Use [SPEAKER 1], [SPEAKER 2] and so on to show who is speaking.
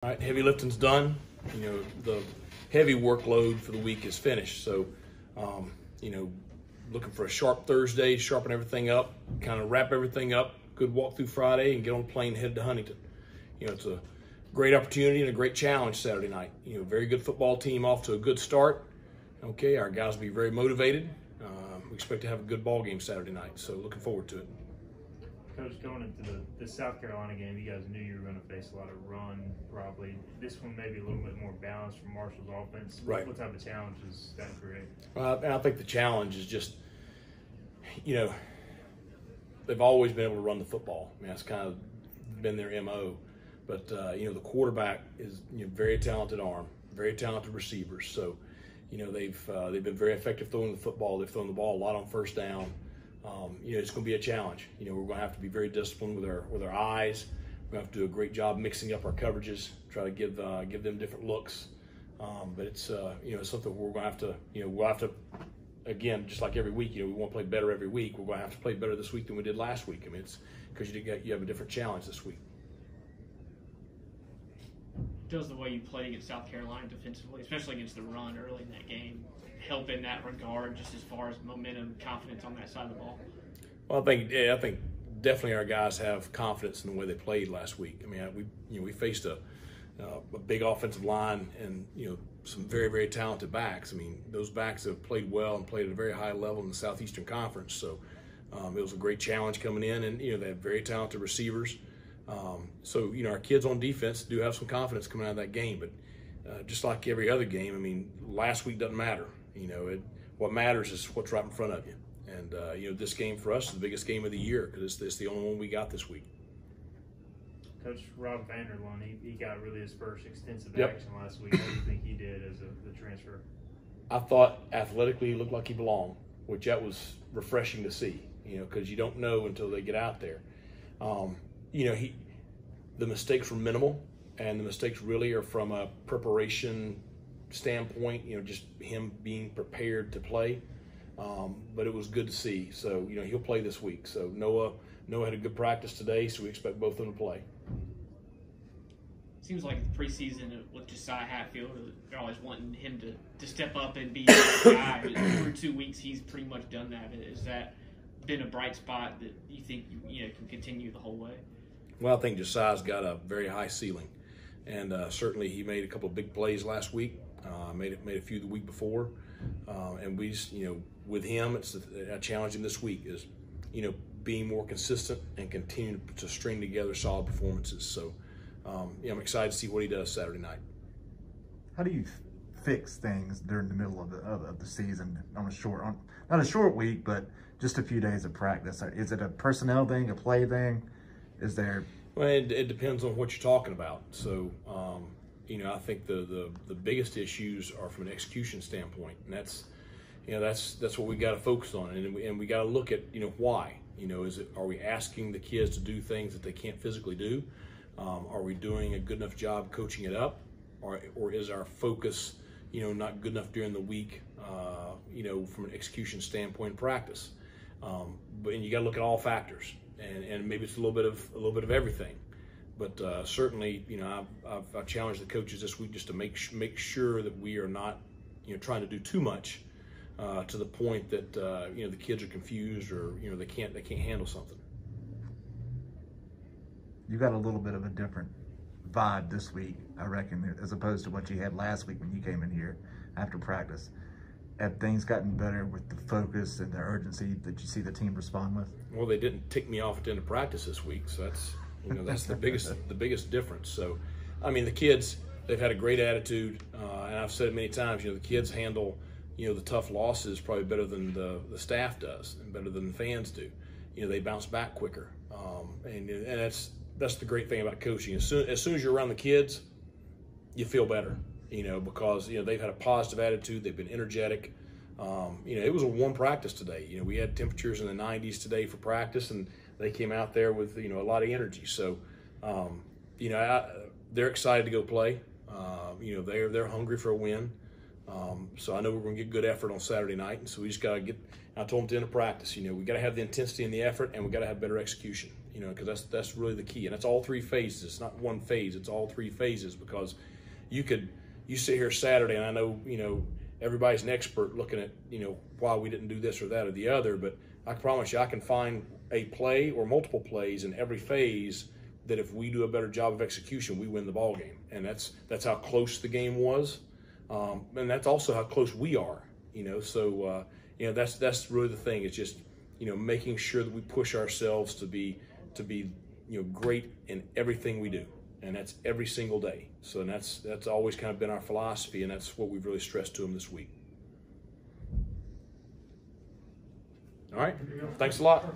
[SPEAKER 1] All right, heavy lifting's done. The heavy workload for the week is finished. So, looking for a sharp Thursday, sharpen everything up, kind of wrap everything up, good walk through Friday, and get on a plane headed to Huntington. It's a great opportunity and a great challenge Saturday night. Very good football team off to a good start. Okay, our guys will be very motivated. We expect to have a good ball game Saturday night, so looking forward to it.
[SPEAKER 2] Coach, going into the South Carolina game, you guys knew you were going to face a lot of run, probably. This one maybe a little bit more balanced from Marshall's offense.
[SPEAKER 1] Right.
[SPEAKER 2] What type of challenge does that create?
[SPEAKER 1] And I think the challenge is just, they've always been able to run the football. I mean, that's kind of been their MO. But, the quarterback is very talented arm, very talented receivers. So, they've been very effective throwing the football. They've thrown the ball a lot on first down. It's going to be a challenge. We're going to have to be very disciplined with our eyes. We're going to have to do a great job mixing up our coverages, try to give them different looks. But it's something we're going to have to we'll have to, again, just like every week. We want to play better every week. We're going to have to play better this week than we did last week. I mean, it's because you have a different challenge this week.
[SPEAKER 3] Does the way you played against South Carolina defensively, especially against the run early in that game, help in that regard, just as far as momentum, confidence on that side of the ball?
[SPEAKER 1] Well, I think definitely our guys have confidence in the way they played last week. I mean, we faced a big offensive line and some very, very talented backs. I mean, those backs have played well and played at a very high level in the Southeastern Conference. So it was a great challenge coming in, and they have very talented receivers. So our kids on defense do have some confidence coming out of that game. But just like every other game, I mean, last week doesn't matter. What matters is what's right in front of you. And, this game for us is the biggest game of the year because it's the only one we got this week.
[SPEAKER 2] Coach Rob Vanderlun, he got really his first extensive
[SPEAKER 1] Yep.
[SPEAKER 2] action last week. How do you think he did as the transfer?
[SPEAKER 1] I thought athletically he looked like he belonged, which that was refreshing to see, because you don't know until they get out there. The mistakes were minimal, and the mistakes really are from a preparation standpoint, just him being prepared to play. But it was good to see. So, he'll play this week. So Noah had a good practice today, so we expect both of them to play.
[SPEAKER 3] Seems like the preseason with Josiah Hatfield, they're always wanting him to step up and be that guy. But through 2 weeks, he's pretty much done that. Has that been a bright spot that you think can continue the whole way?
[SPEAKER 1] Well, I think Josiah's got a very high ceiling, and certainly he made a couple of big plays last week. Made a few the week before, and we just, with him, it's a challenge him this week is, being more consistent and continuing to string together solid performances. So, I'm excited to see what he does Saturday night.
[SPEAKER 4] How do you fix things during the middle of the season on not a short week, but just a few days of practice? Is it a personnel thing, a play thing? Is there?
[SPEAKER 1] Well, it depends on what you're talking about. So, I think the biggest issues are from an execution standpoint, and that's what we got to focus on, and we got to look at why. Are we asking the kids to do things that they can't physically do? Are we doing a good enough job coaching it up, or is our focus not good enough during the week? From an execution standpoint, practice. But you got to look at all factors, and maybe it's a little bit of everything. But certainly, I've challenged the coaches this week just to make sure that we are not, trying to do too much to the point that the kids are confused or they can't handle something.
[SPEAKER 4] You got a little bit of a different vibe this week, I reckon, as opposed to what you had last week when you came in here after practice. Have things gotten better with the focus and the urgency that you see the team respond with?
[SPEAKER 1] Well, they didn't tick me off at the end of practice this week, so that's the biggest difference. So, I mean, the kids, they've had a great attitude, and I've said it many times. The kids handle the tough losses probably better than the staff does, and better than the fans do. They bounce back quicker, and that's the great thing about coaching. As soon as you're around the kids, you feel better. Because they've had a positive attitude. They've been energetic. It was a warm practice today. We had temperatures in the 90s today for practice, and they came out there with a lot of energy. So, they're excited to go play. They're hungry for a win. So I know we're going to get good effort on Saturday night, and so we just got to get. I told them at the end of practice, we got to have the intensity and the effort, and we got to have better execution. You know, because that's really the key, and that's all three phases. It's not one phase; it's all three phases. Because you sit here Saturday, and I know, you know, everybody's an expert looking at, you know, why we didn't do this or that or the other, but I promise you I can find a play or multiple plays in every phase that if we do a better job of execution, we win the ball game. And that's how close the game was, and that's also how close we are, you know. So you know, that's really the thing. It's just, you know, making sure that we push ourselves to be you know, great in everything we do, and that's every single day. So that's always kind of been our philosophy, and that's what we've really stressed to them this week. All right, thanks a lot.